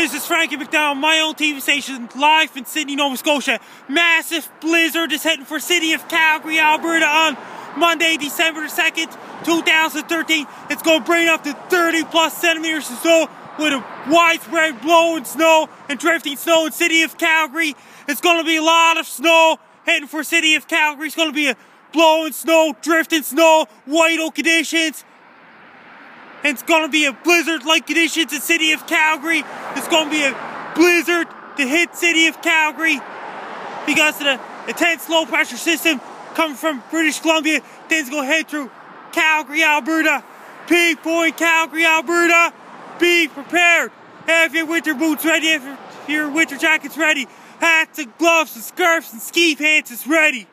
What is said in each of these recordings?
This is Frankie McDonald, my own TV station, live in Sydney, Nova Scotia. Massive blizzard is heading for City of Calgary, Alberta on Monday, December 2nd, 2013. It's going to bring up to 30 plus centimeters of snow with a widespread blowing snow and drifting snow in City of Calgary. It's going to be a lot of snow heading for City of Calgary. It's going to be a blowing snow, drifting snow, whiteout conditions. And it's going to be a blizzard-like conditions in City of Calgary. It's going to be a blizzard to hit City of Calgary because of the intense low-pressure system coming from British Columbia. Then it's going to head through Calgary, Alberta. People in Calgary, Alberta, be prepared. Have your winter boots ready. Have your winter jackets ready. Hats and gloves and scarves and ski pants is ready.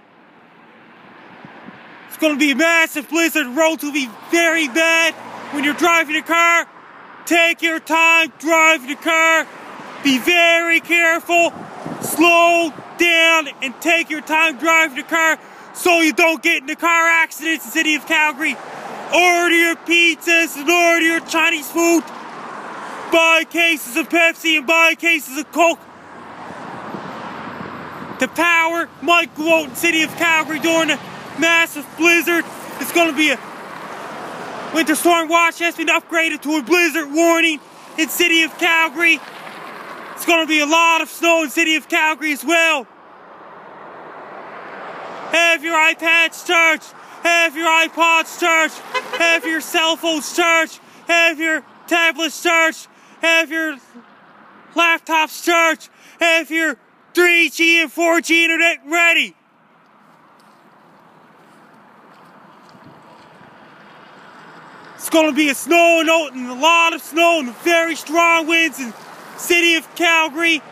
It's going to be a massive blizzard. Roads will be very bad. When you're driving a car, take your time driving the car. Be very careful. Slow down and take your time driving the car so you don't get into car accidents in the City of Calgary. Order your pizzas and order your Chinese food. Buy cases of Pepsi and buy cases of Coke. The power might go out in the City of Calgary during a massive blizzard. It's going to be a winter storm watch has been upgraded to a blizzard warning in City of Calgary. It's going to be a lot of snow in City of Calgary as well. Have your iPads charged. Have your iPods charged. Have your cell phones charged. Have your tablets charged. Have your laptops charged. Have your 3G and 4G internet ready. It's going to be a snowing out and a lot of snow and very strong winds in City of Calgary.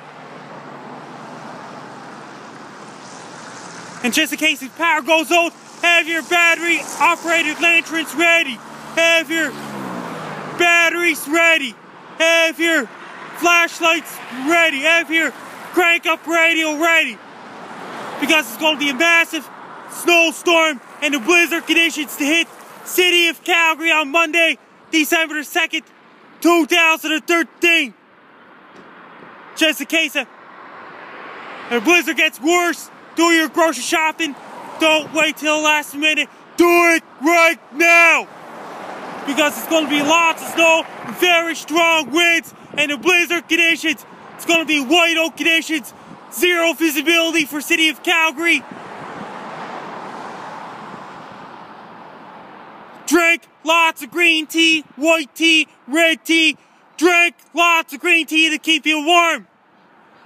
And just in case the power goes out, have your battery operated lanterns ready. Have your batteries ready. Have your flashlights ready. Have your crank up radio ready. Because it's going to be a massive snowstorm and the blizzard conditions to hit City of Calgary on Monday, December 2nd, 2013. Just in case the blizzard gets worse, do your grocery shopping. Don't wait till the last minute. Do it right now. Because it's going to be lots of snow, very strong winds, and the blizzard conditions. It's going to be whiteout conditions, zero visibility for City of Calgary. Drink lots of green tea, white tea, red tea. Drink lots of green tea to keep you warm.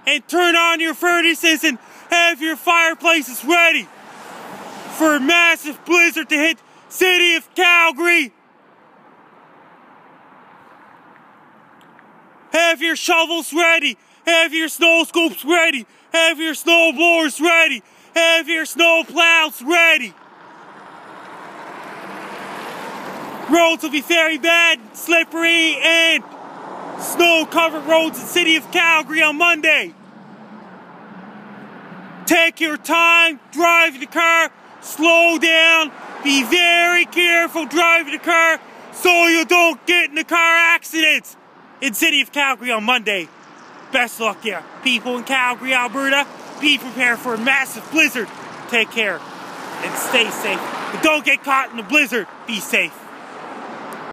And turn on your furnaces and have your fireplaces ready for a massive blizzard to hit City of Calgary. Have your shovels ready. Have your snow scoops ready. Have your snow blowers ready. Have your snow plows ready. Roads will be very bad, slippery, and snow-covered roads in the City of Calgary on Monday. Take your time driving the car, slow down, be very careful driving the car so you don't get into car accidents in the City of Calgary on Monday. Best luck here. People in Calgary, Alberta, be prepared for a massive blizzard. Take care and stay safe. But don't get caught in the blizzard. Be safe.